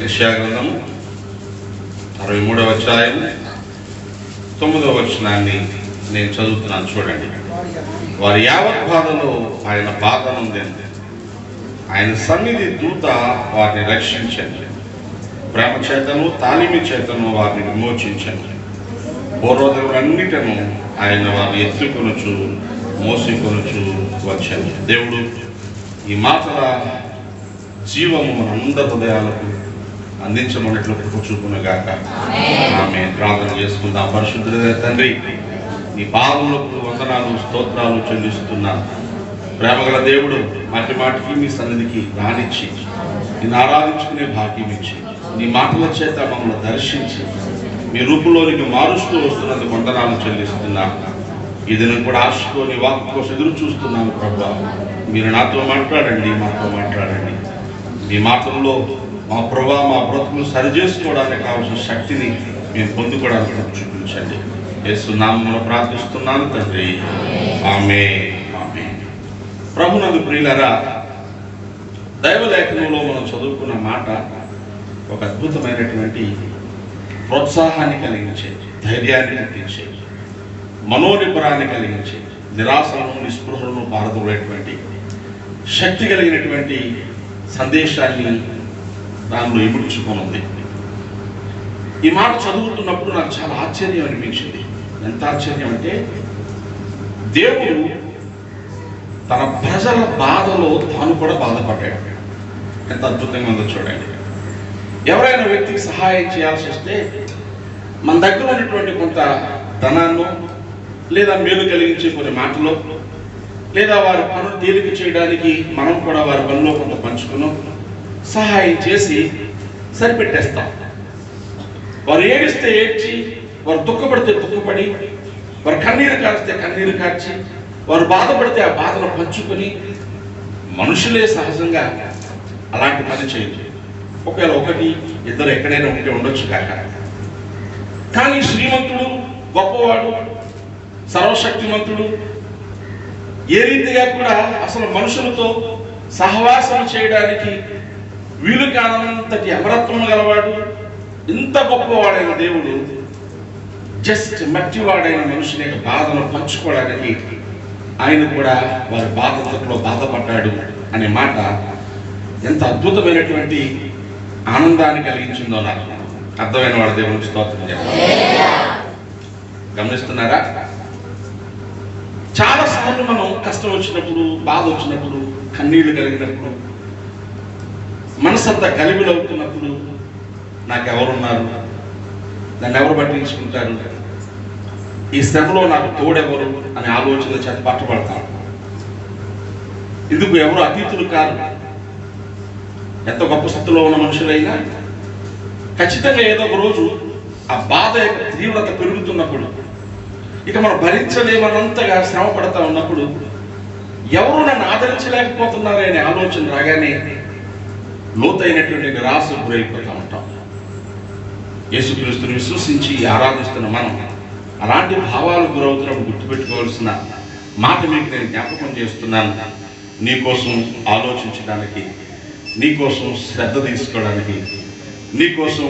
యెషయా గ్రంథము 63వ అధ్యాయం 9వ వచనాన్ని నేను చదువుతున్నాను, చూడండి. వారి యావత్ బాధలో ఆయన బాధ నొందెను, ఆయన సన్నిధి దూత వారిని రక్షించండి. ప్రేమ చేతను తాలిమి చేతను వారిని విమోచించండి. పూర్వదేవులన్నిటను ఆయన వారిని ఎత్తుకొనుచు మోసుకొనుచు వచ్చండి. దేవుడు ఈ మాటల జీవము మనందరి హృదయాలకు అందించమన్నట్లు కృప చూపునుగాక. ఆమె ప్రార్థన చేసుకుందాం. పరిశుద్ధుడైన తండ్రి, నీ పాదములకు వందనాలు స్తోత్రాలు చెల్లిస్తున్నాను. ప్రేమగల దేవుడు, మాటి మాటికి మీ సన్నిధికి రానిచ్చి నిన్ను ఆరాధించుకునే భాగ్యం ఇచ్చి నీ మాటల చేత మమ్మల్ని దర్శించి మీ రూపంలోనికి మారుస్తూ వస్తున్నందుకు వందనాలు చెల్లిస్తున్నాను. ఈ దినం కూడా ఆశతో నీ వాక్కు కోసం ఎదురు చూస్తున్నాను. ప్రభువా, మీరు నాతో మాట్లాడండి, మాతో మాట్లాడండి. మీ మాటల్లో మా ప్రభువా మా బ్రతుకులు సరిచేసుకోవడానికి కావాల్సిన శక్తిని మేము పొందుకోవడానికి చూపించండి. యేసు నామములో ప్రార్థిస్తున్నాను తండ్రి, ఆమేన్. ఆమేన్. ప్రభునందు ప్రియులారా, దైవలేఖనంలో మనం చదువుకున్న మాట ఒక అద్భుతమైనటువంటి ప్రోత్సాహాన్ని కలిగించే, ధైర్యాన్ని పుట్టించే, మనోనిబ్బరాన్ని కలిగించే, నిరాశలను నిస్పృహలను పారదోలేటువంటి శక్తి కలిగినటువంటి సందేశాన్ని దానిలో ఇముడ్చుకొనుంది. ఈ మాట చదువుతున్నప్పుడు నాకు చాలా ఆశ్చర్యం అనిపించింది. ఎంత ఆశ్చర్యం అంటే, దేవుడు తన ప్రజల బాధలో తాను కూడా బాధపడ్డాడు. ఎంత అద్భుతంగా ఉందో చూడండి. ఎవరైనా వ్యక్తికి సహాయం చేయాల్సి వస్తే మన దగ్గర ఉన్నటువంటి కొంత ధనాన్ని లేదా మేలు కలిగించే కొన్ని మాటలు లేదా వారి పనులు తేలిక చేయడానికి మనం కూడా వారి పనిలో కొంత పంచుకున్నాం, సహాయం చేసి సరిపెట్టేస్తాం. వారు ఏడిస్తే ఏడ్చి, వారు దుఃఖపడితే దుఃఖపడి, వారు కన్నీరు కార్చితే కన్నీరు కార్చి, వారు బాధపడితే ఆ బాధను పంచుకొని, మనుషులే సహజంగా అలాంటి పని చేయదు. ఒకవేళ ఒకటి ఇద్దరు ఎక్కడైనా ఉంటే ఉండొచ్చు కాక, కానీ శ్రీమంతుడు, గొప్పవాడు, సర్వశక్తిమంతుడు ఏ రీతిగా కూడా అసలు మనుషులతో సహవాసం చేయడానికి వీలు కానంతటి అమరత్వం గలవాడు, ఇంత గొప్పవాడైన దేవుడు జస్ట్ మట్టివాడైన మనుషుని యొక్క బాధను పంచుకోవడానికి ఆయన కూడా వారి బాధతో బాధపడ్డాడు అనే మాట ఎంత అద్భుతమైనటువంటి ఆనందాన్ని కలిగించిందో నాకు. అర్థమైన వాడు దేవునికి స్తోత్రం చెప్పాలి. గమనిస్తున్నారా? చాలా సార్లు మనం కష్టం వచ్చినప్పుడు, బాధ వచ్చినప్పుడు, కన్నీళ్లు కలిగినప్పుడు, మనసంతా గలిబిలవుతున్నప్పుడు, నాకెవరున్నారు, నన్ను ఎవరు పట్టించుకుంటారు, ఈ శ్రమలో నాకు తోడెవరు అనే ఆలోచన చేత పట్టబడతాను. ఇందుకు ఎవరు అతీతులు కాదు. ఎంత గొప్ప స్థితిలో ఉన్న మనుషులైనా ఖచ్చితంగా ఏదో ఒక రోజు ఆ బాధ యొక్క తీవ్రత పెరుగుతున్నప్పుడు, ఇక మనం భరించలేమన్నంతగా శ్రమ పడతా ఉన్నప్పుడు, ఎవరు నన్ను ఆదరించలేకపోతున్నారే అనే ఆలోచన రాగానే లోతైనటువంటి నిరాశ గురైపోతూ ఉంటాం. యేసుక్రీస్తుని విశ్వసించి ఆరాధిస్తున్న మనం అలాంటి భావాలు గురవుతున్నప్పుడు గుర్తుపెట్టుకోవాల్సిన మాట మీకు నేను జ్ఞాపకం చేస్తున్నాను. నీకోసం ఆలోచించడానికి, నీకోసం శ్రద్ధ తీసుకోవడానికి, నీకోసం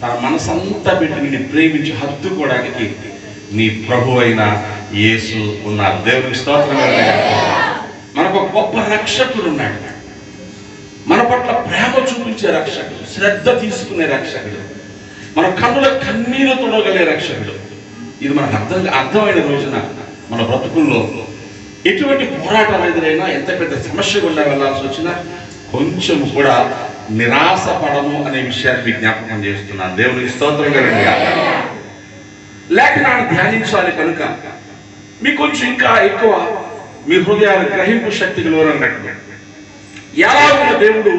తన మనసంతా పెట్టి నిన్ను ప్రేమించి హత్తుకోవడానికి నీ ప్రభు అయిన యేసు ఉన్నారు. దేవునికి స్తోత్రం. మనకు ఒక గొప్ప రక్షకుడు ఉన్నాడు. మన పట్ల ప్రేమ చూపించే రక్షకుడు, శ్రద్ధ తీసుకునే రక్షకుడు, మన కన్నుల కన్నీరు తొడగలే రక్షకుడు. ఇది మనకు అర్థమైన రోజున మన బ్రతుకుల్లో ఎటువంటి పోరాటాలు ఎదురైనా, ఎంత పెద్ద సమస్య గుండా వెళ్ళాల్సి వచ్చినా కొంచెం కూడా నిరాశ పడము అనే విషయాన్ని విజ్ఞాపకం చేస్తున్నాను. దేవునికి స్తోత్రం కలుగుగా. లేఖనాన్ని ధ్యానించాలి కనుక మీకు కొంచెం ఇంకా ఎక్కువ మీ హృదయాల గ్రహింపు శక్తికి లోరన్నట్టు ఎలా ఉన్న దేవుడు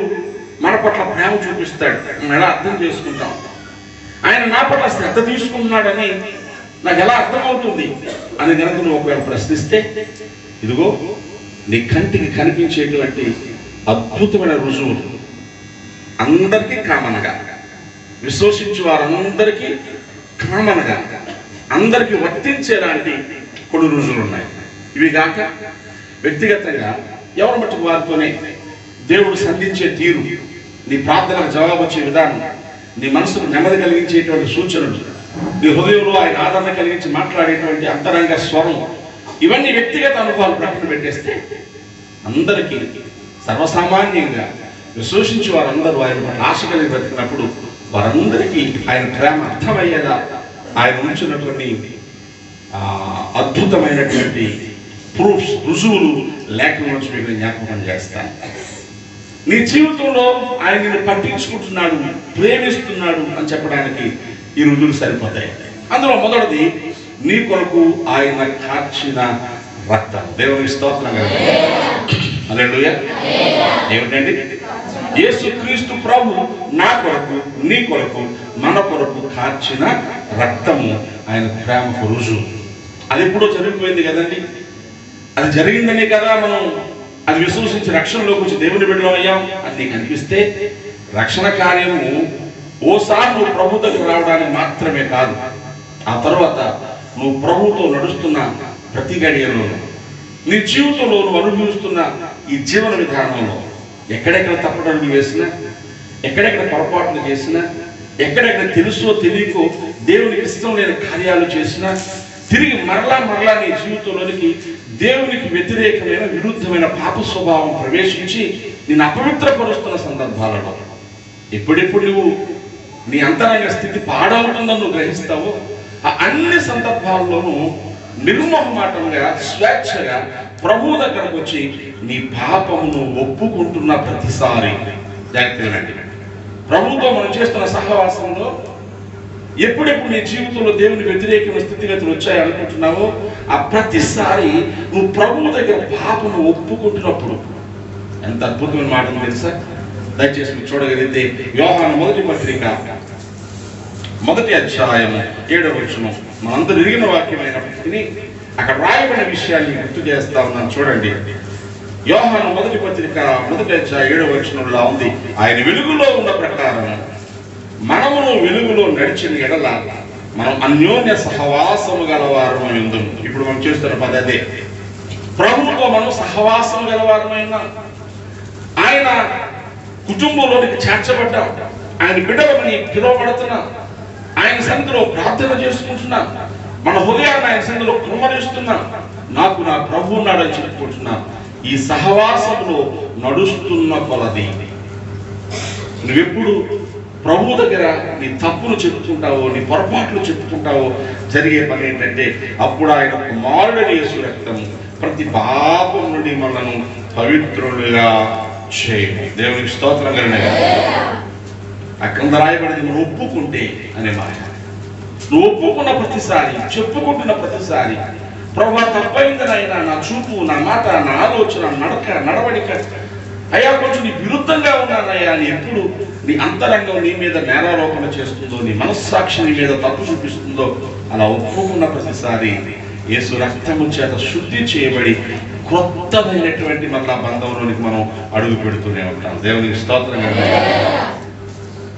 మన పట్ల ప్రేమ చూపిస్తాడు, మనం ఎలా అర్థం చేసుకుంటాం, ఆయన నా పట్ల శ్రద్ధ తీసుకుంటున్నాడని నాకు ఎలా అర్థమవుతుంది అని కనుక నువ్వు ఒకవేళ ప్రశ్నిస్తే, ఇదిగో నీ కంటికి కనిపించేటువంటి అద్భుతమైన రుజువు అందరికీ కామన్గా, విశ్వసించే వారందరికీ కామన్గా, అందరికీ వర్తించేలాంటి కొన్ని రుజువులు ఉన్నాయి. ఇవి కాక వ్యక్తిగతంగా ఎవరి మట్టుకు వారితోనే దేవుడు సంధించే తీరు నీ ప్రార్థనకు జవాబు వచ్చే విధానం, నీ మనసుకు నెమ్మది కలిగించేటువంటి సూచనలు, నీ హృదయంలో ఆయన ఆదరణ కలిగించి మాట్లాడేటువంటి అంతరంగ స్వరం, ఇవన్నీ వ్యక్తిగత అనుభవాలు ప్రకటన పెట్టేస్తే అందరికీ సర్వసామాన్యంగా విశ్వసించి వారందరూ ఆయన పట్ల ఆశ కలిగి బ్రతికినప్పుడు వారందరికీ ఆయన ప్రేమ అర్థమయ్యేలా ఆయన ఉంచినటువంటి అద్భుతమైనటువంటి ప్రూఫ్స్, రుజువులు లేఖనం నుంచి మీకు జ్ఞాపకం చేస్తాను. నీ జీవితంలో ఆయన నిన్ను పట్టించుకుంటున్నాడు, ప్రేమిస్తున్నాడు అని చెప్పడానికి ఈ రుజువులు సరిపోతాయి. అందులో మొదటిది, నీ కొరకు ఆయన కార్చిన రక్తం. దేవునికి స్తోత్రం కలుగుతుంది. హల్లెలూయా. ఏమిటండి? యేసుక్రీస్తు ప్రభు నా కొరకు, నీ కొరకు, మన కొరకు కార్చిన రక్తము ఆయన ప్రేమకు రుజువు. అది ఎప్పుడో జరిగిపోయింది కదండి. అది జరిగిందనే కదా మనం అది విశ్వసించి రక్షణలోకి వచ్చి దేవుని బిడ్డలం అయ్యాం. అది నీకు అనిపిస్తే రక్షణ కార్యము ఓసారి నువ్వు ప్రభు దగ్గర రావడానికి మాత్రమే కాదు, ఆ తర్వాత నువ్వు ప్రభుతో నడుస్తున్న ప్రతి గడియలో, నీ జీవితంలో నువ్వు అనుభవిస్తున్న ఈ జీవన విధానంలో ఎక్కడెక్కడ తప్పటడుగు వేసినా, ఎక్కడెక్కడ పొరపాట్లు చేసినా, ఎక్కడెక్కడ తెలుసో తెలియకో దేవునికి ఇష్టం లేని కార్యాలు చేసినా, తిరిగి మరలా నీ జీవితంలోనికి దేవునికి వ్యతిరేకమైన విరుద్ధమైన పాప స్వభావం ప్రవేశించి నిన్ను అపవిత్రపరుస్తున్న సందర్భాలలో ఎప్పుడెప్పుడు నువ్వు నీ అంతరంగ స్థితి పాడవుతుందని నువ్వు గ్రహిస్తావో ఆ అన్ని సందర్భాల్లోనూ నిర్మోహమాటంగా, స్వేచ్ఛగా ప్రభు దగ్గరకు వచ్చి నీ పాపమును ఒప్పుకుంటున్న ప్రతిసారి జాగ్రత్తగా ప్రభుతో మనం చేస్తున్న సహవాసంలో ఎప్పుడెప్పుడు నీ జీవితంలో దేవుని వ్యతిరేకమైన స్థితిగతులు వచ్చాయి అనుకుంటున్నావో ఆ ప్రతిసారి నువ్వు ప్రభు దగ్గర పాపను ఒప్పుకుంటున్నప్పుడు ఎంత అద్భుతమైన మాటలు తెలుసా? దయచేసి మీరు చూడగలిగితే యోహాను మొదటి పత్రిక 1వ అధ్యాయం 7వ వచనం మనందరూ ఎరిగిన వాక్యమైనప్పటికీ అక్కడ రాయబడిన విషయాన్ని గుర్తు చేస్తా ఉన్నాను. చూడండి, యోహాను మొదటి పత్రిక 1వ అధ్యాయం 7వ వచనంలో ఉంది, ఆయన వెలుగులో ఉన్న ప్రకారం మనమును వెలుగులో నడిచిన ఎడల మనం అన్యోన్య సహవాసము గలవారమై ఉందుము. ఇప్పుడు మనం చేస్తున్న పని అదే. ప్రభువుతో మనం సహవాసం గలవారమైన ఆయన కుటుంబంలోనికి చేర్చబడ్డాం, ఆయన బిడ్డలని పిలువబడుతున్నాం, ఆయన సన్నిధిలో ప్రార్థన చేసుకుంటున్నాం, మన హృదయాన్ని ఆయన సన్నిధిలో కుమ్మరిస్తున్నాం, నాకు నా ప్రభు ఉన్నాడని చెప్పుకుంటున్నాం. ఈ సహవాసంలో నడుస్తున్న కొలది నువ్వెప్పుడు ప్రభు దగ్గర నీ తప్పులు చెప్పుకుంటావో, నీ పొరపాట్లు చెప్పుకుంటావో జరిగే పని ఏంటంటే అప్పుడు ఆయన కుమారుడైన యేసు రక్తం ప్రతి పాపం నుండి మనను పవిత్రులుగా చేయము. దేవునికి స్తోత్రం కలిగిన అక్కడ రాయబడింది నువ్వు ఒప్పుకుంటే అనే మాట. నువ్వు ఒప్పుకున్న ప్రతిసారి, చెప్పుకుంటున్న ప్రతిసారి ప్రభు తప్పైందని అయినా నా చూపు, నా మాట, నా ఆలోచన, నడవడిక అయ్యా కొంచెం నీ విరుద్ధంగా ఉన్నానయ్యా అని ఎప్పుడు నీ అంతరంగం నీ మీద నేరారోపణ చేస్తుందో, నీ మనస్సాక్షి నీ మీద తప్పు చూపిస్తుందో అలా ఒప్పుకున్న ప్రతిసారి యేసు రక్తము చేత శుద్ధి చేయబడి క్రొత్తమైనటువంటి మళ్ళా బంధంలోనికి మనం అడుగు పెడుతూనే ఉంటాం. దేవునికి స్తోత్రం.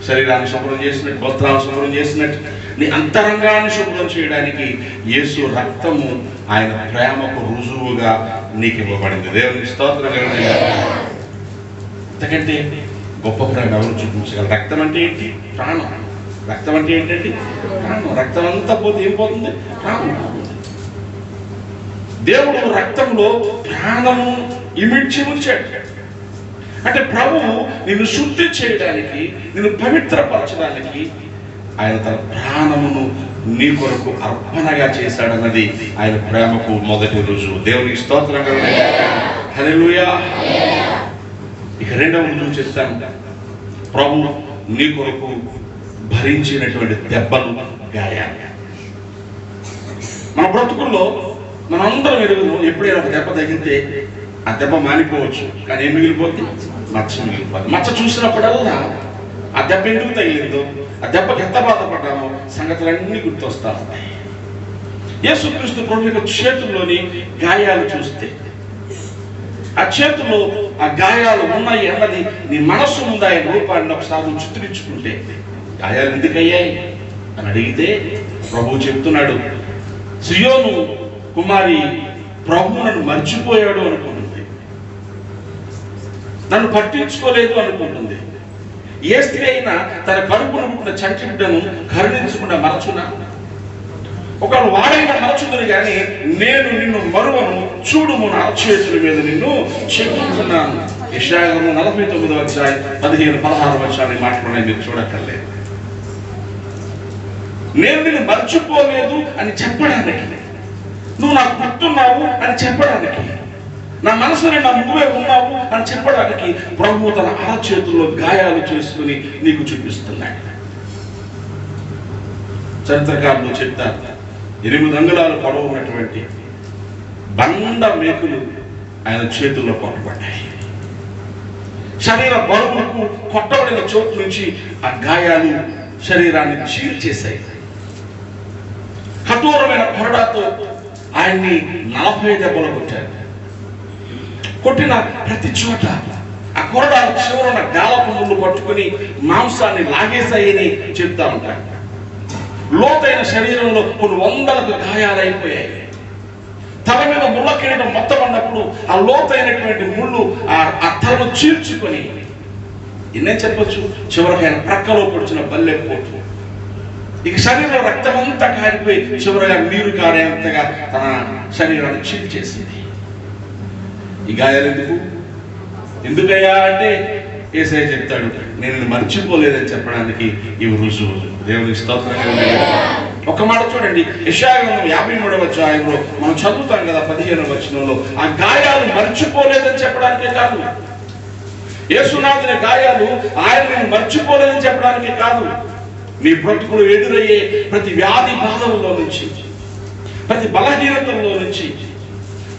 శరీరాన్ని శుభ్రం చేసినట్టు, వస్త్రాన్ని శుభ్రం చేసినట్టు నీ అంతరంగాన్ని శుభ్రం చేయడానికి యేసు రక్తము ఆయన ప్రేమకు రుజువుగా నీకు ఇవ్వబడింది. దేవునికి స్తోత్రం. అంతకంటే గొప్ప ప్రేమ ఎవరు చూపించగలరు? రక్తం అంటే ఏంటి? ప్రాణం. రక్తం అంటే ఏంటండి? ప్రాణం. రక్తం అంతా పోతే ఏం పోతుంది? ప్రాణం. దేవుడు రక్తంలో ప్రాణము ఇమిడ్చి ఉంచాడు. అంటే ప్రభువు నిన్ను శుద్ధి చేయడానికి, నిన్ను పవిత్రపరచడానికి ఆయన తన ప్రాణమును నీ కొరకు అర్పణగా చేశాడన్నది ఆయన ప్రేమకు మొదటి రుజువు. దేవునికి స్తోత్రం. హల్లెలూయా. ఇక రెండవ రుజువు చెప్తాను. ప్రభు నీ కొరకు భరించినటువంటి దెబ్బలు, గాయాలు. మన బ్రతుకుల్లో మనందరం ఎరుగును ఎప్పుడైనా ఒక దెబ్బ తగిలితే ఆ దెబ్బ మానిపోవచ్చు, కానీ ఏం మిగిలిపోద్ది? మచ్చ మిగిలిపోద్ది. మచ్చ చూసినప్పుడల్లా ఆ దెబ్బ ఎందుకు తగిలిందో, ఆ దెబ్బకి ఎంత బాధపడ్డామో సంగతులన్నీ గుర్తొస్తా ఉంటాయి. యేసుక్రీస్తు ప్రభు యొక్క చేతుల్లోని గాయాలు చూస్తే, ఆ చేతుల్లో ఆ గాయాలు ఉన్నాయి అన్నది నీ మనస్సు ముందు ఆయన రూపాన్ని ఒకసారి చిత్రించుకుంటే గాయాలు ఎందుకయ్యాయి అని అడిగితే ప్రభువు చెప్తున్నాడు, సియోను కుమారి ప్రభు నన్ను మర్చిపోయాడు అనుకుంటుంది, నన్ను పట్టించుకోలేదు అనుకుంటుంది, ఏ స్త్రీ అయినా తన కడుపును పుట్టిన చంటి బిడ్డను కరుణించకుండా మరచునా? ఒకవేళ వాడైనా మరచుదురు కానీ నేను నిన్ను మరువను, చూడుము నా చేతుల మీద నిన్ను చెప్పుతున్నాను. యెషయా 49వ అధ్యాయం 15-16 వచనాన్ని మాట్లాడే మీరు చూడక్కర్లేదు. నేను నిన్ను మర్చిపోలేదు అని చెప్పడానికి, నువ్వు నాకు గుర్తున్నావు అని చెప్పడానికి, నా మనసుని నా నువ్వే ఉన్నావు అని చెప్పడానికి ప్రభువు తన అరచేతుల్లో గాయాలు చేసుకుని నీకు చూపిస్తున్నాడు. చరిత్రకారులు చెప్తారు, 8 అంగుళాలు పొడవు ఉన్నటువంటి బండ మేకులు ఆయన చేతుల్లో కొట్టబడ్డాయి. శరీర బరువులకు కొట్టబడిన చోటు నుంచి ఆ గాయాలు శరీరాన్ని చీల్చేశాయి. కఠోరమైన కొరడాతో ఆయన్ని 40 దెబ్బలు కొట్టారు. కొట్టిన ప్రతి చోట ఆ కొరడాల చివరన గాలపు ముళ్ళు పట్టుకుని మాంసాన్ని లాగేశాయని చెప్తా ఉంటారు. లోతైన శరీరంలో కొన్ని వందలకు గాయాలైపోయాయి. తల మీద ముళ్ళ కిరీటం మొత్తం అన్నప్పుడు ఆ లోతైనటువంటి ముళ్ళు ఆ తలను చీల్చుకొని ఎన్నే చెప్పొచ్చు, చివరికి ఆయన ప్రక్కలో పొడిచిన బల్లెపోటు. ఇక శరీరంలో రక్తం అంతా కారిపోయి చివరిగా నీరు కారేంతగా తన శరీరాన్ని చీల్చేసింది. ఈ గాయాలు ఎందుకయ్యా అంటే యేసయ్య చెప్తాడు, నేను మర్చిపోలేదని చెప్పడానికి ఇవి రుజువులు. దేవునికి స్తోత్రం. ఒక మాట చూడండి, యెషయా 53వ అధ్యాయంలో మనం చదువుతాం కదా 15వ వచనంలో, ఆ గాయాలు మర్చిపోలేదని చెప్పడానికే కాదు, యేసునాథుని గాయాలు ఆయన నేను మర్చిపోలేదని చెప్పడానికే కాదు, నీ బ్రతుకులు ఎదురయ్యే ప్రతి వ్యాధి బాధల్లో నుంచి, ప్రతి బలహీనతల్లో నుంచి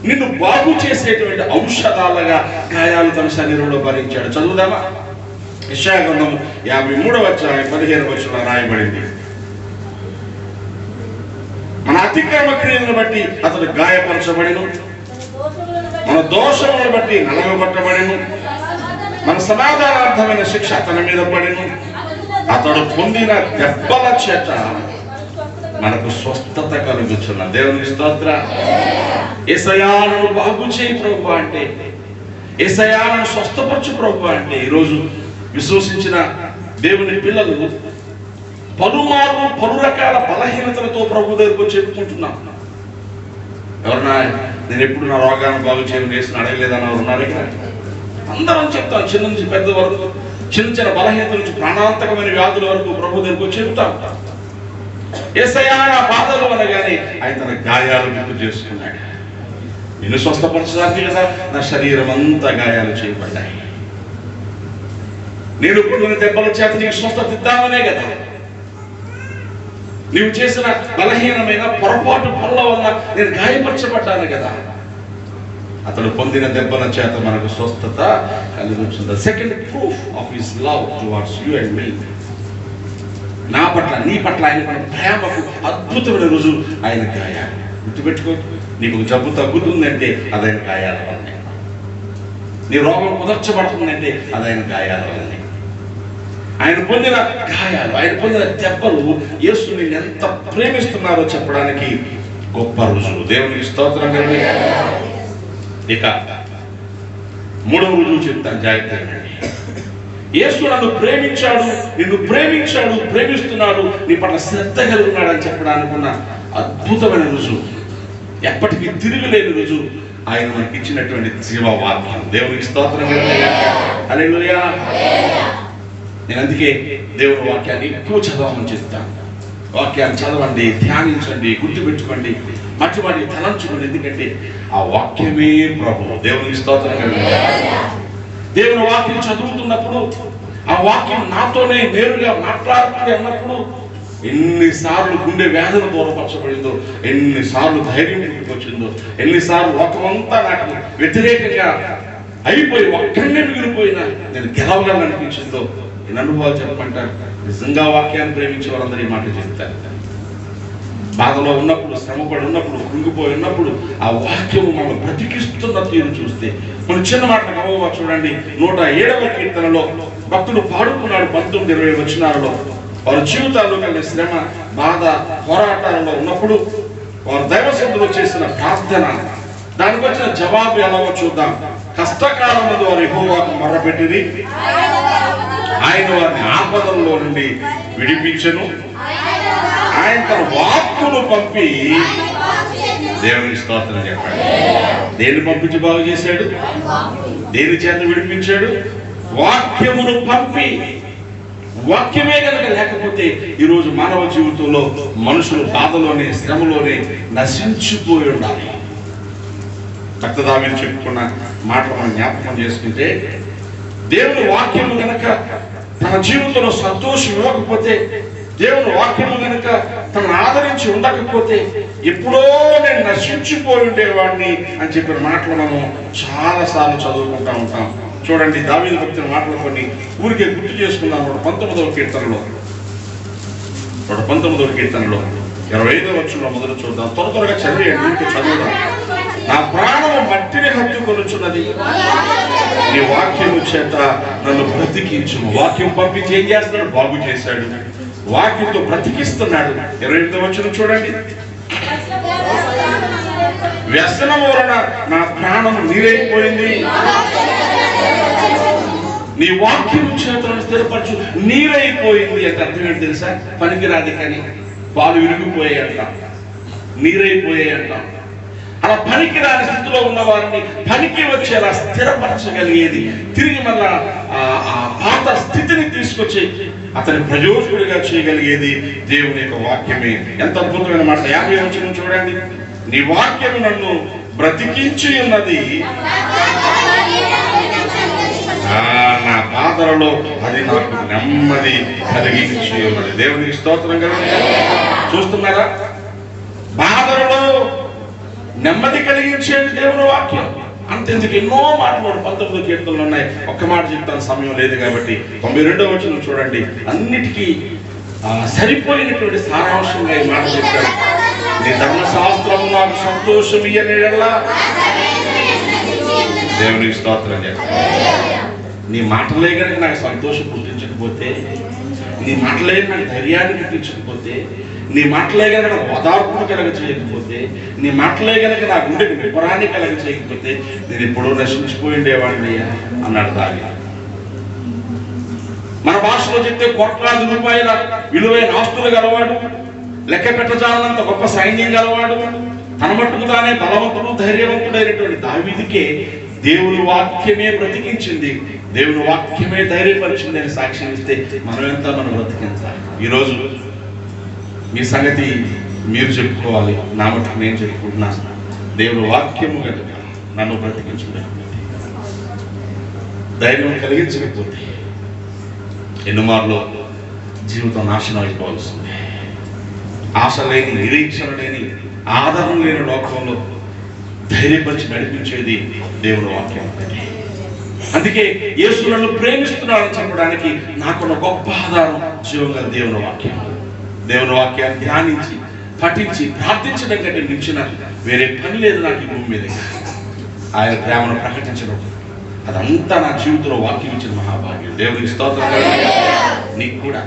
నిన్ను బాగు చేసేటువంటి ఔషధాలుగా గాయాలు తన శరీరంలో భరించాడు. చదువుదామా? యెషయా 53వ అధ్యాయం 15వ వచనంలో రాయబడింది, మన అతిక్రమ క్రియలను బట్టి అతడు గాయపరచబడిను, మన దోషములను బట్టి నలగబట్టబడిను, మన సమాధానార్థమైన శిక్ష అతని మీద పడిను, అతడు పొందిన దెబ్బల చేత మనకు స్వస్థత కలుగుతున్న. దేవునికి స్తోత్రం. యేసయ్యను బాగు చేయి ప్రభు అంటే, యేసయ్యను స్వస్థపరచు ప్రభు అంటే, ఈరోజు విశ్వసించిన దేవుని పిల్లలు పలుమార్లు పలు రకాల బలహీనతలతో ప్రభు దగ్గరకు చెప్పుకుంటున్నాం. ఎవరన్నా నేను ఎప్పుడు నా రోగాన్ని బాగు చేయమని వేసిన అడగలేదని ఎవరు ఉన్నారు ఇక్కడ? అందరం చెప్తాం, చిన్న నుంచి పెద్ద వరకు, చిన్న చిన్న బలహీనత నుంచి ప్రాణాంతకమైన వ్యాధుల వరకు ప్రభు దగ్గరకు చెబుతాం. యేసయ్యా నా బాధలు అనగానే ఆయన తన గాయాలు గుర్తు చేసుకున్నాడు. నిన్ను స్వస్థపరచడానికి కదా నా శరీరం అంతా గాయాలు చేయబడ్డాయి, నేను పొందిన దెబ్బల చేత నీకు స్వస్థత ఇద్దామనే కదా, నీవు చేసిన బలహీనమైన పొరపాటు పనుల వల్ల నేను గాయపరచబడ్డాను కదా, అతడు పొందిన దెబ్బల చేత మనకు స్వస్థత కలుగుతుంది. Second proof of his love towards you and me. నా పట్ల నీ పట్ల ఆయన ప్రేమకు అద్భుతమైన రుజువు ఆయన గాయాలు. గుర్తుపెట్టుకో, నీకు జబ్బు తగ్గుతుందంటే అదైన గాయాల వల్లనే, నీ రోగం కుదర్చబడుతుందంటే అదైన గాయాల వల్లనే. ఆయన పొందిన గాయాలు, ఆయన పొందిన దెబ్బలు యేసుని ఎంత ప్రేమిస్తున్నారో చెప్పడానికి గొప్ప రుజువు. దేవునికి స్తోత్రం. ఇక మూడవ రుజువు చెప్తాను, జాగ్రత్తగా. యేసు నన్ను ప్రేమించాడు, నిన్ను ప్రేమించాడు, ప్రేమిస్తున్నాడు, నీ పట్ల శ్రద్ధ కలిగి ఉన్నాడని చెప్పడానికి ఉన్న అద్భుతమైన రుజువు, ఎప్పటికీ తిరుగులేని రుజువు ఆయన మనకి ఇచ్చినటువంటి జీవవాక్యం. దేవునికి స్తోత్రం. హల్లెలూయా. నేను అందుకే దేవుని వాక్యాన్ని ఎక్కువ చదవమని చెప్తాను. వాక్యాన్ని చదవండి, ధ్యానించండి, గుర్తుపెట్టుకోండి, మట్టి వాటిని తలంచుకోండి. ఎందుకంటే ఆ వాక్యమే ప్రభు. దేవునికి స్తోత్రం. దేవుని వాక్యం చదువుతున్నప్పుడు ఆ వాక్యం నాతోనే నేరుగా మాట్లాడుతుంది అన్నప్పుడు ఎన్నిసార్లు గుండె వ్యాధులు దూరపరచబడిందో, ఎన్నిసార్లు ధైర్యం వచ్చిందో, ఎన్నిసార్లు లోకమంతా నాకు వ్యతిరేకంగా అయిపోయి ఒక్కడే మిగిలిపోయినా నేను గెలవగలను అనిపించిందో ఎన్ని అనుభవాలు చెప్పమంటారు. నిజంగా వాక్యాన్ని ప్రేమించే వాళ్ళందరూ ఈ మాట చెప్తారు. బాధలో ఉన్నప్పుడు, శ్రమపడి ఉన్నప్పుడు, కృంగిపోయి ఉన్నప్పుడు ఆ వాక్యము మనం బ్రతికిస్తున్న తీరు చూస్తే, మన చిన్న మాట గమవ చూడండి. 107వ కీర్తనలో భక్తుడు పాడుకున్నాడు 19-20 వచనాలలో. వారి జీవితాల్లో కలిగిన శ్రమ, బాధ, పోరాటాలలో ఉన్నప్పుడు వారు దైవసంతులు చేసిన ప్రార్థన, దానికి వచ్చిన జవాబు ఎలాగో చూద్దాం. కష్టకాలం వారు యెహోవాకు మొర్రపెట్టిరి, ఆయన వారిని ఆపదల్లో నుండి విడిపించెను. ఆయన తన వాక్కును పంపి దేవునికి స్తోత్రం చెప్పాడు. దేన్ని పంపించి బాగు చేశాడు? దేని చేత విడిపించాడు? వాక్యమును పంపి. వాక్యమే కనుక లేకపోతే ఈరోజు మానవ జీవితంలో మనుషులు బాధలోనే, శ్రమలోనే నశించిపోయి ఉండాలి. దావీదు చెప్పుకున్న మాటలు మనం జ్ఞాపకం చేసుకుంటే, దేవుని వాక్యము కనుక తన జీవితంలో సంతోషం ఇవ్వకపోతే, దేవుని వాక్యము కనుక తనను ఆదరించి ఉండకపోతే ఎప్పుడో నేను నశించిపోయి ఉండేవాడిని అని చెప్పిన మాటలు మనం చాలా సార్లు చదువుకుంటా ఉంటాం. చూడండి, దావీదు భక్తుల మాటలు కొన్ని ఊరికే గుర్తు చేసుకున్నాం. 19వ కీర్తనలో 25వ వచనంలో మొదలు చూద్దాం. త్వరగా చదివేయండి, చదువుదాం. నా ప్రాణము మట్టిని హత్తుకొనుచున్నది, నీ వాక్యము చేత నన్ను బ్రతికించుము. వాక్యం పంపించి ఏం చేస్తున్నాడు? బాగు చేశాడు. వాక్యంతో బ్రతికిస్తున్నాడు. 28వ వచనం చూడండి. వ్యసనము వలన నా ప్రాణం నీరైపోయింది, నీ వాక్యం చేతులను స్థిరపరచు. నీరైపోయింది అంటే అర్థం ఏంటి తెలుసా? పనికిరాది కానీ పాలు విరిగిపోయాయి అంటాం, నీరైపోయాయి అంటాం. అలా పనికిరాని స్థితిలో ఉన్న వారిని పనికి వచ్చేలా స్థిరపరచగలిగేది, తిరిగి మళ్ళా ఆ పాత స్థితిని తీసుకొచ్చి అతని ప్రయోజకుడిగా చేయగలిగేది దేవుని యొక్క వాక్యమే. ఎంత అద్భుతమైన మాట. 50వ వచనం చూడండి. నీ వాక్యము నన్ను బ్రతికించి ఉన్నది, నా బాధలలో అది నాకు నెమ్మది కలిగించి ఉన్నది. దేవునికి స్తోత్రం కలుగుతుంది. చూస్తున్నారా? బాధలలో నెమ్మది కలిగించేది దేవుని వాక్యం. అంతెందుకు ఎన్నో మాటలు 19వ కీర్తనలు ఉన్నాయి. ఒక్క మాట చెప్తాను, సమయం లేదు కాబట్టి. 92వ వచనం చూడండి. అన్నిటికీ సరిపోయినటువంటి సారాంశంగా ఈ మాట చెప్పాడు. నీ ధర్మశాస్త్రము నాకు సంతోషం ఇయ్యనేలా. దేవునికి స్తోత్రం చెప్పాడు. నీ మాటలే కనుక నాకు సంతోషం పుట్టించకపోతే, నీ మాటలే నాకు ధైర్యాన్ని పుట్టించకపోతే, నీ మాటలే కనుక నాకు ఓదార్పును కలగ చేయకపోతే, నీ మాటలే కనుక నా గుండెకి నిపురాన్ని కలగ చేయకపోతే నేను ఎప్పుడూ నశించిపోయిండేవాడిని అన్నాడు దావీదు. మన భాషలో చెప్తే కోట్లాది రూపాయల విలువైన ఆస్తులు గలవాడు, లెక్క పెట్టజాలనంత గొప్ప సైన్యం గలవాడు, తన మట్టుకు తానే బలవంతుడు, ధైర్యవంతుడైనటువంటి దావీదుకే దేవుని వాక్యమే బ్రతికించింది, దేవుని వాక్యమే ధైర్యపరిచింది అని సాక్ష్యం ఇస్తే మనం ఎంత మనం బ్రతికించాలి. ఈరోజు మీ సంగతి మీరు చెప్పుకోవాలి, నా మటుకు నేను చెప్పుకుంటున్నాను. దేవుని వాక్యము కనుక నన్ను బ్రతికించలేకపోతే, ధైర్యం కలిగించకపోతే ఎన్నుమార్లో జీవితం నాశనం అయిపోవాల్సింది. ఆశ లేని, నిరీక్షణ లేని, ఆదరణ లేని లోకంలో ధైర్యపరిచి నడిపించేది దేవుని వాక్యం. అందుకే యేసు నన్ను ప్రేమిస్తున్నాడని చెప్పడానికి నాకున్న గొప్ప ఆధారం జీవంగా దేవుని వాక్యం. దేవుని వాక్యాన్ని ధ్యానించి, పఠించి, ప్రార్థించడం కంటే మించిన వేరే పని లేదు నాకు ఈ భూమి మీద. ఆయన ప్రేమను ప్రకటించడం, అదంతా నా జీవితంలో వాక్యం ఇచ్చిన మహాభాగ్యం. దేవునికి స్తోత్రం. నీకు కూడా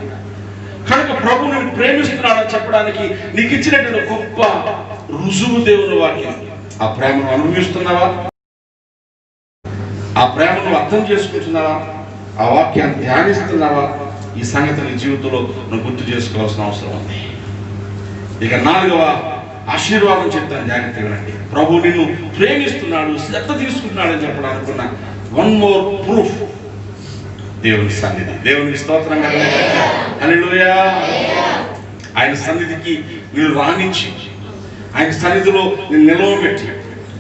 కనుక ప్రభు నేను ప్రేమిస్తున్నాడని చెప్పడానికి నీకు ఇచ్చినటువంటి గొప్ప రుజువు దేవుని వాక్యం. ఆ ప్రేమను అనుభవిస్తున్నావా? ఆ ప్రేమను అర్థం చేసుకుంటున్నావా? ఆ వాక్యాన్ని ధ్యానిస్తున్నావా? ఈ సంగతి నీ జీవితంలో నువ్వు గుర్తు చేసుకోవాల్సిన అవసరం ఉంది. ఇక 4వ ఆశీర్వాదం చెప్తాను, జాగ్రత్తగా వినండి. ప్రభు నిన్ను ప్రేమిస్తున్నాడు, శ్రద్ధ తీసుకుంటున్నాడు అని చెప్పడానికి ఉన్న వన్ మోర్ ప్రూఫ్ దేవుని సన్నిధి. దేవునికి స్తోత్రం కలుగును. హల్లెలూయా. ఆయన సన్నిధికి నేను రాణించి, ఆయన సన్నిధిలో నేను నిలవబెట్టి,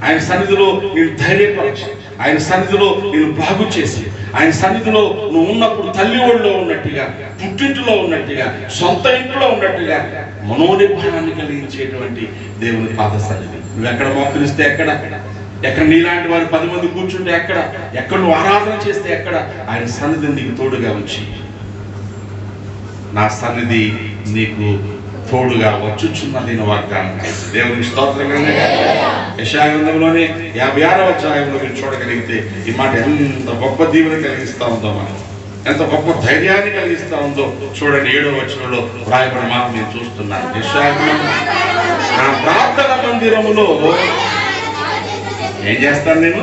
ఆయన సన్నిధిలో నేను ధైర్యపరచి, ఆయన సన్నిధిలో నేను బాగు చేసి, ఆయన సన్నిధిలో నువ్వు ఉన్నప్పుడు తల్లి ఒళ్ళో ఉన్నట్టుగా, పుట్టింటిలో ఉన్నట్టుగా, సొంత ఇంట్లో ఉన్నట్టుగా మనోనిబ్బరాన్ని కలిగించేటువంటి దేవుని పాద సన్నిధి. నువ్వు ఎక్కడ మోకరిస్తే ఎక్కడ నీలాంటి వారు 10 మంది కూర్చుంటే ఎక్కడ నువ్వు ఆరాధన చేస్తే ఆయన సన్నిధి నీకు తోడుగా వచ్చి, నా సన్నిధి నీకు తోడుగా వచ్చుచున్నది వాగ్దానం. దేవునికి స్తోత్రం. యెషయా గ్రంథంలోనే 56వ అధ్యాయంలో మీరు చూడగలిగితే ఈ మాట ఎంత గొప్ప దీవెన కలిగిస్తా ఉందో, మనం ఎంత గొప్ప ధైర్యాన్ని కలిగిస్తా ఉందో చూడండి. 7వ వచనంలో రాయబడిన మాట నేను చూస్తున్నాను. యెషయా, నా ప్రార్థన మందిరములో ఏం చేస్తాను? నేను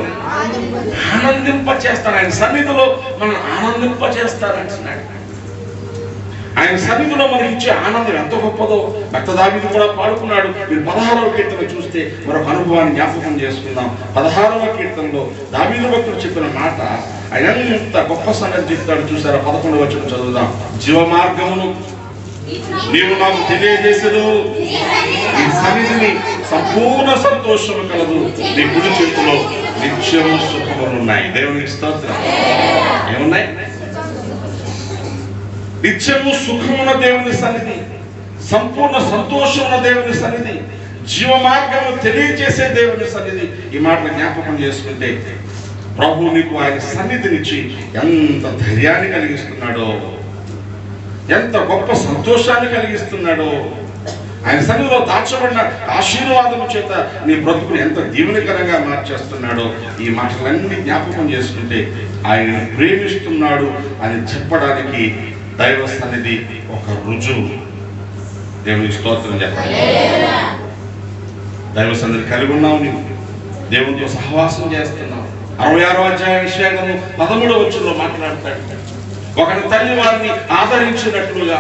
ఆనందింప చేస్తాను. ఆయన సన్నిధిలో మనం ఆనందింప చేస్తానంటున్నాడు. ఆయన సన్నిధిలో మనకి ఇచ్చే ఆనందం ఎంత గొప్పదో భక్త దావీదు కూడా పాడుకున్నాడు. మీరు 16వ కీర్తన చూస్తే మరొక అనుభవాన్ని జ్ఞాపకం చేసుకుందాం. 16వ కీర్తనలో దావీదు భక్తుడు చెప్పిన మాట ఆయన ఎంత గొప్ప సంగతి చెప్తాడు చూసారా? 11వ వచనం చదువుదాం. జీవ మార్గమును నీవు నాకు తెలియజేసెను, నీ సన్నిధిని సంపూర్ణ సంతోషము కలదు, నీ కుడి చేతిలో నిత్యము సుఖములు ఉన్నాయి. దేవునికి స్తోత్రం. ఏమున్నాయి? నిత్యము సుఖమున్న దేవుని సన్నిధి, సంపూర్ణ సంతోషమున్న దేవుని సన్నిధి, జీవ మార్గము తెలియజేసే దేవుని సన్నిధి. ఈ మాటను జ్ఞాపకం చేసుకుంటే ప్రభు నీకు ఆయన సన్నిధినిచ్చి ఎంత ధైర్యాన్ని కలిగిస్తున్నాడో, ఎంత గొప్ప సంతోషాన్ని కలిగిస్తున్నాడో, ఆయన సన్నిధిలో దాచబడిన ఆశీర్వాదము చేత నీ బ్రతుకుని ఎంత దీవెనకరంగా మార్చేస్తున్నాడో ఈ మాటలన్నీ జ్ఞాపకం చేసుకుంటే ఆయన ప్రేమిస్తున్నాడు అని చెప్పడానికి దైవ సన్నిధి ఒక రుజువు. దేవునికి స్తోత్రం చెప్పండి. దైవ సన్నిధి కలిగి ఉన్నావు, నీవు దేవునితో సహవాసం చేస్తున్నావు. 66వ అధ్యాయ విషయాలను 13వ వచనంలో మాట్లాడతాడు. ఒకరి తల్లి వారిని ఆదరించినట్లుగా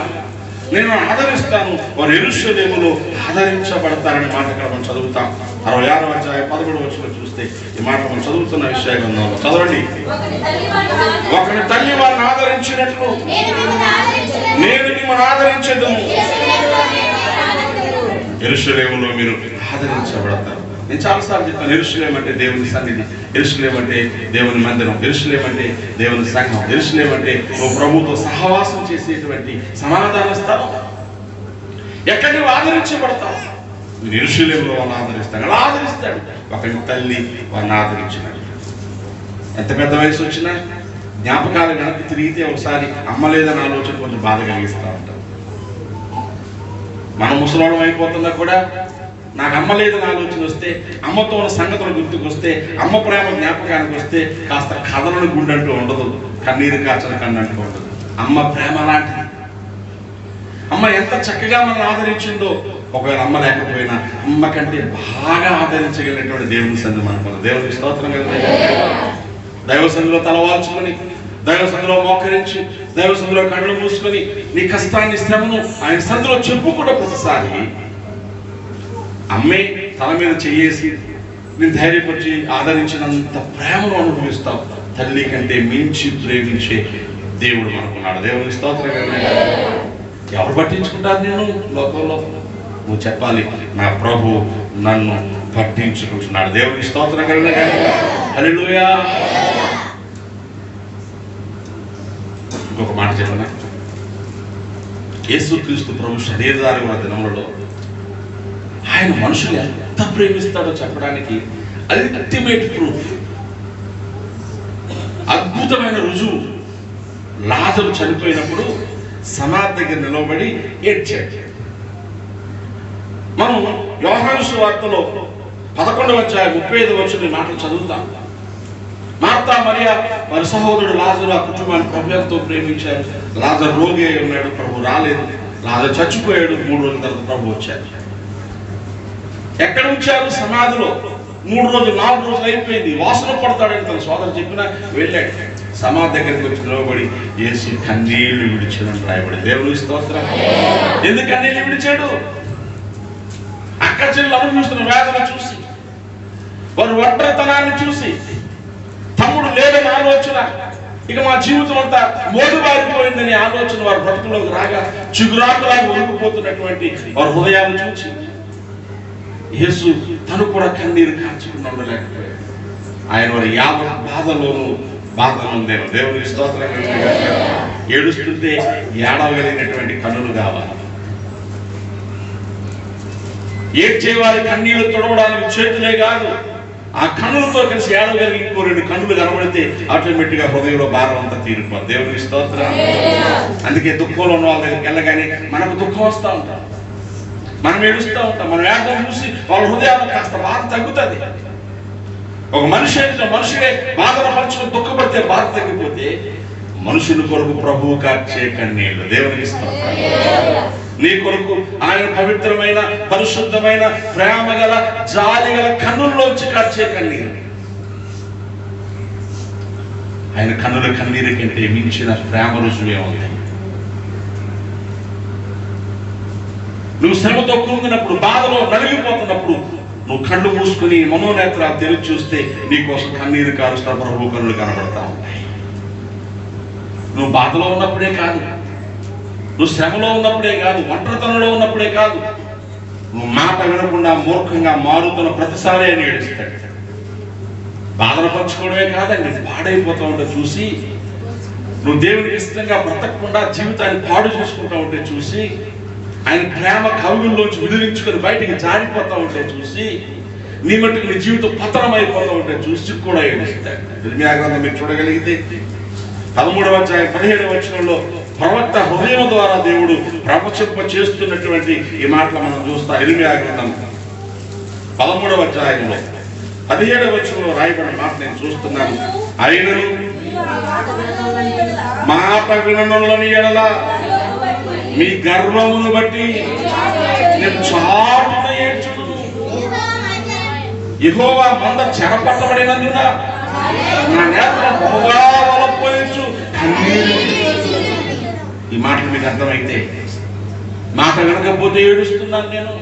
నేను ఆదరిస్తాను, వారు యెరూషలేములో ఆదరించబడతారని మాట ఇక్కడ మనం చదువుతాం. 66వ అధ్యాయం 13వ వచనం చూస్తే ఈ మాట మనం చదువుతున్న విషయాలు చదవండి. ఒకరి తల్లి వారిని ఆదరించినట్లు నేను మిమ్మల్ని ఆదరించేదను, యెరూషలేములో మీరు ఆదరించబడతారు. నేను చాలాసార్లు చెప్తాను, యెరూషలేము అంటే దేవుని సన్నిధి, యెరూషలేము అంటే దేవుని మందిరం, యెరూషలేము అంటే దేవుని సంఘం, యెరూషలేము అంటే ఓ ప్రభువుతో సహవాసం చేసేటువంటి సమాధాన స్థలం. ఎక్కడ నువ్వు ఆదరించబడతావు? నేను యెరూషలేములో వాళ్ళని ఆదరిస్తాను. అలా ఆదరిస్తాడు. ఒకరి తల్లి వాళ్ళని ఆదరించినాడు. ఎంత పెద్ద వయసు వచ్చినా జ్ఞాపకాలు వెనక్కి తిరిగితే ఒకసారి అమ్మ లేదని ఆలోచన కొంచెం బాధ కలిగిస్తూ ఉంటాం. మనం ముసలోళం అయిపోతున్నా కూడా నాకు అమ్మ లేదని ఆలోచన వస్తే, అమ్మతో ఉన్న సంగతులు గుర్తుకు వస్తే, అమ్మ ప్రేమ జ్ఞాపకానికి వస్తే కాస్త కథలను గుండంటూ ఉండదు, కన్నీరు కాచన కన్నంటూ ఉండదు. అమ్మ ప్రేమ లాంటిది. అమ్మ ఎంత చక్కగా మనల్ని ఆదరించిందో. ఒకవేళ అమ్మ లేకపోయినా అమ్మ కంటే బాగా ఆదరించగలిగినటువంటి దేవుని సన్నిధి మనకు. దేవునికి స్తోత్రం కలిగే. దైవ సన్నిధిలో తలవాల్చుకొని, దైవ సన్నిధిలో మోకరించి, దైవ సన్నిధిలో కళ్ళు మూసుకొని నీ కష్టాన్ని, శ్రమను ఆయన సన్నిధిలో చెప్పుకుంటే ప్రతిసారి అమ్మే తల మీద చెయ్యేసి నేను ధైర్యపరిచి ఆదరించినంత ప్రేమను అనుభవిస్తావు. తల్లి కంటే మించి ప్రేమించే దేవుడు మనకున్నాడు. దేవుని స్తోత్రం. ఎవరు పట్టించుకుంటారు? నేను లోకంలో నువ్వు చెప్పాలి, నా ప్రభు నన్ను పట్టించుకుంటున్నాడు. దేవుని స్తోత్రం. హల్లెలూయా. ఇంకొక మాట చెప్పనా? యేసుక్రీస్తు ప్రభు శరీరధారి ఉన్న దినములలో ఆయన మనుషులు ఎంత ప్రేమిస్తాడో చెప్పడానికి అల్టిమేట్ ప్రూఫ్, అద్భుతమైన రుజువు. లాజరు చనిపోయినప్పుడు సమాధి దగ్గర నిలవబడి ఏడ్చాడు. మనం యోహాను సువార్తలో 11వ అధ్యాయం 35వ వచనం మాటలు చదువుతాం. మార్తా మరియా వారి సహోదరుడు లాజరు ఆ కుటుంబాన్ని ప్రభు ఎంతో ప్రేమించారు. లాజరు రోగి అయి ఉన్నాడు, ప్రభు రాలేదు. లాజరు చచ్చిపోయాడు. 3 రోజుల తర్వాత ప్రభు వచ్చారు. ఎక్కడ ఉంచారు? సమాధిలో. 3 రోజులు 4 రోజులు అయిపోయింది. వాసన పడతాడని తన సోదరు చెప్పినా వెళ్ళాడు. సమాధి దగ్గరికి వచ్చి నిలబడి యేసు కన్నీళ్లు విడిచాడని రాయబడి. దేవుని స్తోత్రం. ఎందుకు కన్నీళ్లు విడిచాడు? అక్క చెల్లెలు అనుభవిస్తున్న వేదన చూసి, వారు ఒంటరితనాన్ని చూసి, తమ్ముడు లేదని ఆలోచన, ఇక మా జీవితం అంతా మోదుబారిపోయిందని ఆలోచన వారి బ్రతుకులోకి రాగా చిగురాకులాగా ఒలికిపోతున్నటువంటి వారి హృదయాలు చూసి యేసు తను కూడా కన్నీరు కాచుకుని ఉండలేకపోయాడు. ఆయన వారి బాధలోను ఉందేమో. దేవునికి స్తోత్రం. ఏడుస్తుంటే ఏడవగలిగినటువంటి కన్నులు కావాలి. ఏడ్చేవారి కన్నీళ్లు తొడవడానికి చేతులే కాదు, ఆ కన్నులతో కలిసి ఏడవగలిగి ఇంకో 2 కన్నులు కనబడితే ఆటోమేటిక్ గా హృదయంలో భారం అంతా తీరిపోతుంది. దేవునికి స్తోత్రం. అందుకే దుఃఖంలో ఉన్న వాళ్ళ దగ్గరికి వెళ్ళగానే మనకు దుఃఖం వస్తూ ఉంటాం, మనం ఏడుస్తూ ఉంటాం. మనం ఏడడం చూసి వాళ్ళ హృదయాల్లో కాస్త బాధ తగ్గుతుంది. ఒక మనుషుడే బాధను పంచుకుని దుఃఖపడితే బాధ తగ్గిపోతే మనుషుని కొరకు ప్రభువు కార్చే కన్నీళ్లు. దేవునికి స్తోత్రం. నీ కొరకు ఆయన పవిత్రమైన, పరిశుద్ధమైన, ప్రేమ గల, జాలి గల కన్నుల్లోంచి కార్చే కన్నీరు. ఆయన కన్నుల కన్నీరు కంటే మించిన ప్రేమ రుజువే ఉంది. నువ్వు శ్రమతో కృంగినప్పుడు, బాధలో నలిగిపోతున్నప్పుడు నువ్వు కళ్ళు మూసుకుని మనోనేత్రాలు తెరిచి చూస్తే నీకోసం కన్నీరు కారుస్తున్న ప్రభు కన్నులు కనబడతా ఉంటాయి. నువ్వు బాధలో ఉన్నప్పుడే కాదు, నువ్వు శ్రమలో ఉన్నప్పుడే కాదు, ఒంటరితనంలో ఉన్నప్పుడే కాదు, నువ్వు మాట వినకుండా మూర్ఖంగా మారుతున్న ప్రతిసారి అని ఏడుస్తాడు. బాధలు పంచుకోవడమే కాదండి, పాడైపోతూ ఉంటే చూసి, నువ్వు దేవునికి ఇష్టంగా బ్రతకకుండా జీవితాన్ని పాడు చేసుకుంటూ ఉంటే చూసి, ఆయన ప్రేమ కవుల్లోంచి విదిలించుకొని బయటికి జారిపోతూ ఉంటే చూసి, నీ మట్టుకు నీ జీవితం పతనం అయిపోతూ ఉంటే చూసి కూడా ఏడుస్తాడు. ఇర్మియా గ్రంథం మీరు చూడగలిగితే 13వ అధ్యాయం 17వ వచనంలో ప్రవక్త హృదయం ద్వారా దేవుడు ప్రవచింప చేస్తున్నటువంటి ఈ మాటలు మనం చూస్తాం. ఇర్మియా గ్రంథం 13వ అధ్యాయంలో 17వ వచనంలో రాయబడిన మాట నేను చూస్తున్నాను. ఆయనను మాట విననులని ఎడల మీ గర్వమును బట్టి నేను చాటున ఏడ్చుదును. యెహోవా మంద చెరపట్టబడినందున నా నేత్రం బహుగా వలపోయొచ్చు. ఈ మాటలు మీకు అర్థమైతే, మాట వినకపోతే ఏడుస్తున్నాను నేను.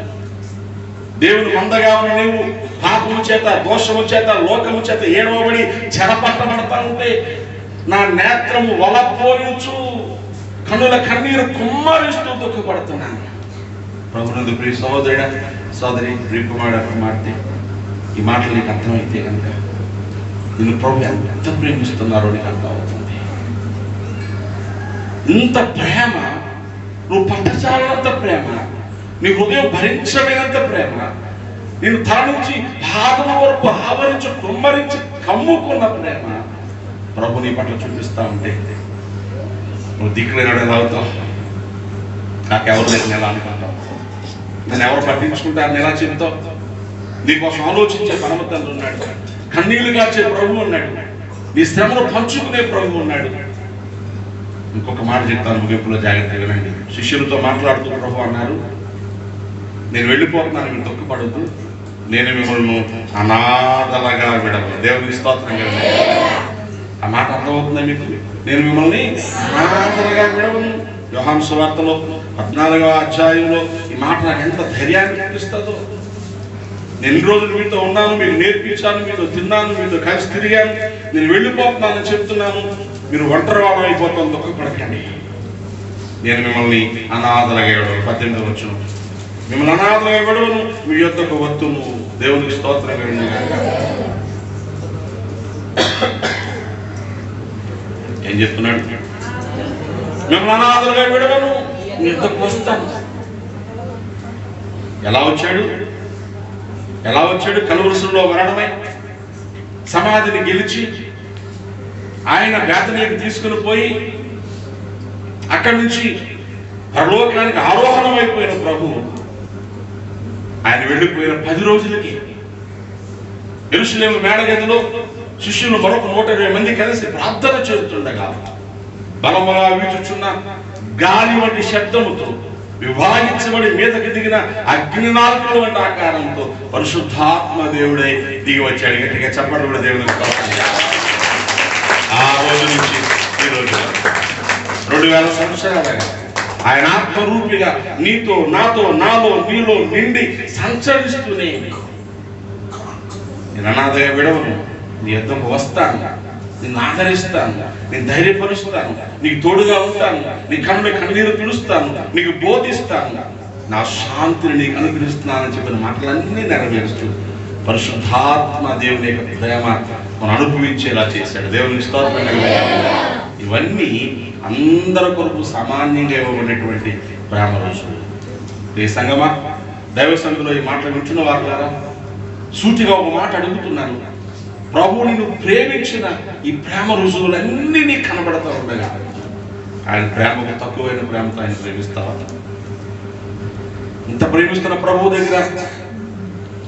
దేవుని మందగా ఉన్న నీవు పాపము చేత, దోషము చేత, లోకము చేత ఏడవబడి చెరపట్టబడతా ఉంటే నా నేత్రము వలపోయొచ్చు, కన్నుల కన్నీరు కుమ్మరిస్తూ దుఃఖపడుతున్నాను. ప్రభునందు ప్రియ సహోదరుడా, సోదరి, ప్రియ కుమార్తె, ఈ మాటలు నీకు అర్థమైతే కనుక నిన్ను ప్రభు ఎంత ప్రేమిస్తున్నారో నీకు అర్థం అవుతుంది. ఇంత ప్రేమ, నువ్వు పట్టచాలంత ప్రేమ, నీ హృదయం భరించలేనంత ప్రేమ, నేను తల నుంచి పాదం వరకు ఆవరించి కుమ్మరించి కమ్ముకున్న ప్రేమ ప్రభు నీ పట్ల చూపిస్తా ఉంటే నువ్వు దిక్కులేనాడు ఎలా అవుతావు? నాకెవరు లేదు నెల అనుకుంటావు, నేను ఎవరు పట్టించుకుంటారని ఎలా చెబుతావు? నీకోసం ఆలోచించే పరమ తండ్రి ఉన్నాడు, కన్నీళ్లు కాచే ప్రభు ఉన్నాడు, నీ శ్రమను పంచుకునే ప్రభు ఉన్నాడు. ఇంకొక మాట చెప్తాను ముగింపులో, జాగ్రత్తగా వినండి. శిష్యులతో మాట్లాడుతూ ప్రభు అన్నారు, నేను వెళ్ళిపోతున్నాను, మీరు దుఃఖపడద్దు, నేను మిమ్మల్ని అనాథలుగా విడవను. దేవునికి స్తోత్రం కదా. ఆ మాట అర్థమవుతుందా మీకు? నేను మిమ్మల్ని అనాథలుగా విడవను. యోహాను సువార్తలో 14వ అధ్యాయంలో ఈ మాట నాకు ఎంత ధైర్యాన్ని కల్పిస్తుందో. నేను ఎన్ని రోజులు మీతో ఉన్నాను, మీకు నేర్పించాను, మీతో తిన్నాను, మీతో కలిసి తిరిగాను, నేను వెళ్ళిపోతున్నానని చెప్తున్నాను. మీరు ఒంటరి వాళ్ళం అయిపోతాను, దుఃఖపడకండి. నేను మిమ్మల్ని అనాథలుగా విడవను. 18వ వచనం, మిమ్మల్ని అనాథలుగా విడవను, మీ యొద్దకు వత్తును. దేవునికి స్తోత్రం కలుగును. ఏం చెప్తున్నాడు? మిమ్మల్ని అనాథలుగా విడవను, మీ యొద్దకు వస్తాను. ఎలా వచ్చాడు? కలువరుసులో మరణమై సమాధిని గెలిచి ఆయన బేతనీకి తీసుకుని పోయి అక్కడి నుంచి పరలోకానికి ఆరోహణం అయిపోయిన ప్రభు ఆయన వెళ్ళిపోయిన 10 రోజులకి యెరూషలేము మేడగదిలో శిష్యులు మరొక 120 మంది కలిసి ప్రార్థన చేస్తుండగా బలముగా వీచుచున్న గాలి వంటి శబ్దముతో విభాగించబడి మీదకి దిగిన అగ్నినాళముల వంటి ఆకారంతో పరిశుద్ధాత్మ దేవుడై దిగి వచ్చాడు. గట్టిగా చెప్పండి కూడా దేవుడికి. ఆ రోజు నుంచి ఈ రోజు 2000 సంవత్సరాలుగా ఆయన ఆత్మరూపిగా నీతో, నాతో, నాలో, నీలో నిండి సంచరిస్తూనే, నేను అనాథగా విడవను, నీ యొద్దకు వస్తాను, నిన్ను ఆదరిస్తాను, నేను ధైర్యపరుస్తాను, నీకు తోడుగా ఉంటాను, నీ కన్నీరు తుడుస్తాను, నీకు బోధిస్తాను, నా శాంతిని నీకు అనుగ్రహిస్తున్నానని చెప్పిన మాటలన్నీ నెరవేరుస్తూ పరిశుద్ధాత్మ దేవుని యొక్క ప్రేమ మనం అనుభవించేలా చేశాడు. దేవునికి స్తోత్రం. ఇవన్నీ అందరి కొరకు సామాన్యంగా ఇవ్వబడినటువంటి ప్రేమ రుజువులు. ఈ సంగమా, దైవ సంఘంలో ఈ మాటలు వింటున్న వారులారా, సూటిగా ఒక మాట అడుగుతున్నాను. ప్రభువుని నువ్వు ప్రేమించిన ఈ ప్రేమ రుజువులన్నీ నీకు కనబడతా ఉండగా ఆయన ప్రేమకు తక్కువైన ప్రేమతో ఆయన ప్రేమిస్తావా? ఇంత ప్రేమిస్తున్న ప్రభువు దగ్గర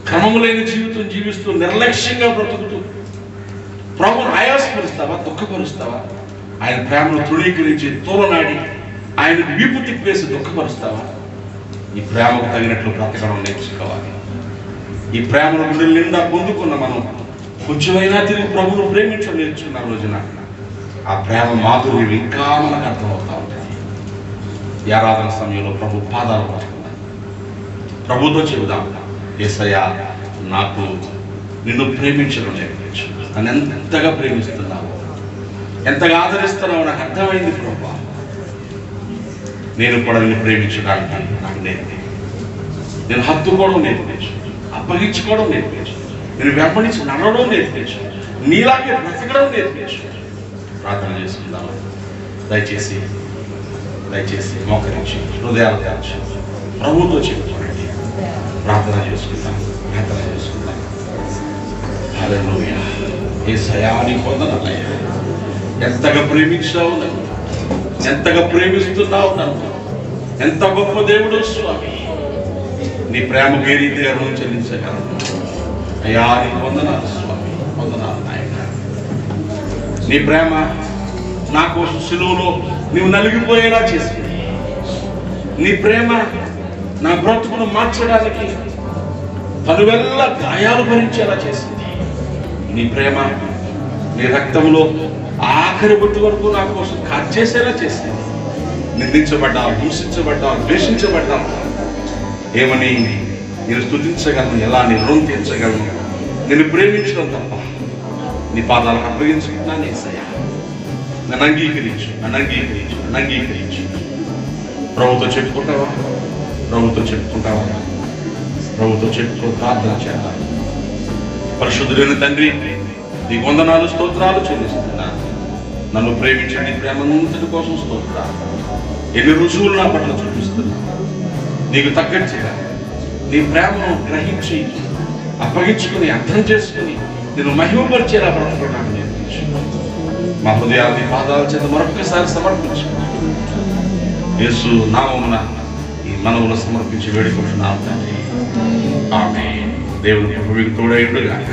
క్రమము లేని జీవితం జీవిస్తూ నిర్లక్ష్యంగా బ్రతుకుతూ ప్రభువును ఆయాసపరుస్తావా? దుఃఖపరుస్తావా? ఆయన ప్రేమను తృణీకరించి తోలనాడి ఆయనకు వీపు తిప్పేసి దుఃఖపరుస్తావా? ఈ ప్రేమకు తగినట్లు బ్రతకడం నేర్చుకోవాలి. ఈ ప్రేమను గుడి నిండా పొందుకున్న మనం కొంచెమైనా తిరిగి ప్రభువును ప్రేమించడం నేర్చుకున్న రోజున ఆ ప్రేమ మాధుర్యం ఇంకా మనకు అర్థమవుతా ఉంటుంది. ఈ ఆరాధన సమయంలో ప్రభు పాదాలు పట్టుకున్నాం, ప్రభుతో చెబుదాం, యేసయ్యా నాకు నిన్ను ప్రేమించడం నేర్పించు. నన్ను ఎంతగా ప్రేమిస్తున్నావు, ఎంతగా ఆదరిస్తున్నావు నాకు అర్థమైంది ప్రభు. నేను కూడా నిన్ను ప్రేమించడానికి నాకు నేర్పి, నేను హత్తుకోవడం నేర్పించు, అప్పగించుకోవడం నేర్పించు, నేను వెంబడించి నడవడం నేర్పించు, నీలాగే బ్రతకడం నేర్పించు. ప్రార్థన చేసుకుందాం. దయచేసి దయచేసి మోకరించి హృదయాలు తెరచి ప్రభుతో చెప్పుకోండి. ప్రార్థన చేసుకుందాం, ప్రార్థన చేసుకుందాం. హల్లెలూయా. యేసయ్యా నీకు వందనాలయ్యా. ఎంతగా ప్రేమించావు నన్ను, ఎంతగా ప్రేమిస్తున్నావు నన్ను, ఎంత గొప్ప దేవుడు స్వామి. నీ ప్రేమకు ఏ రీతిగా రుణం చెల్లించగలను అయ్యా. నీకు వందనాలు స్వామి, వందనాలు నాయన. నీ ప్రేమ నా కోసం సిలువలో నీవు నలిగిపోయేలా చేసింది. నీ ప్రేమ నా బ్రతుకును మార్చడానికి పలువెల్ల గాయాలు భరించేలా చేసింది. నీ ప్రేమ నీ రక్తంలో ఆఖరి బొట్టు వరకు నా కోసం కాచేసేలా చేసింది. నిందించబడ్డా, హింసించబడ్డా, ద్వేషించబడ్డా ఏమని నేను స్తుతించగలను, ఎలా నీ రుణం తీర్చగలను? నేను ప్రేమించడం తప్ప నీ పాదాలకు అప్పగించుకున్నాను యేసయ్యా. నన్ను అంగీకరించు, నన్ను అంగీకరించు, నన్ను అంగీకరించు. ప్రభుతో చెప్పుకుంటావా? ప్రభుతో చెప్పుకుంటావా? ప్రభుతో చెప్పుకో. ప్రార్థన చేద్దాం. పరిశుద్ధులైన తండ్రి, నీకు వందనాలు, స్తోత్రాలు చెల్లిస్తున్నా. నన్ను ప్రేమించండి, ప్రేమంతటి కోసం స్తోత్రాలు. ఎన్ని రుజువులు నా పట్ల చూపిస్తున్నా. నీకు తగ్గట్టుగా నీ ప్రేమను గ్రహించి అప్పగించుకుని అర్థం చేసుకుని నేను మహిమపరిచేలా బ్రతకడానికి నేర్పించు. మా హృదయాన్ని పాదాల చేత మరొకసారి సమర్పించుకుని యేసు నామమున ఈ మనవులు సమర్పించి వేడుకుంటున్నాను తండ్రి. ఆమేన్. దేవుని కృప మీకు తోడై ఉండుగాక.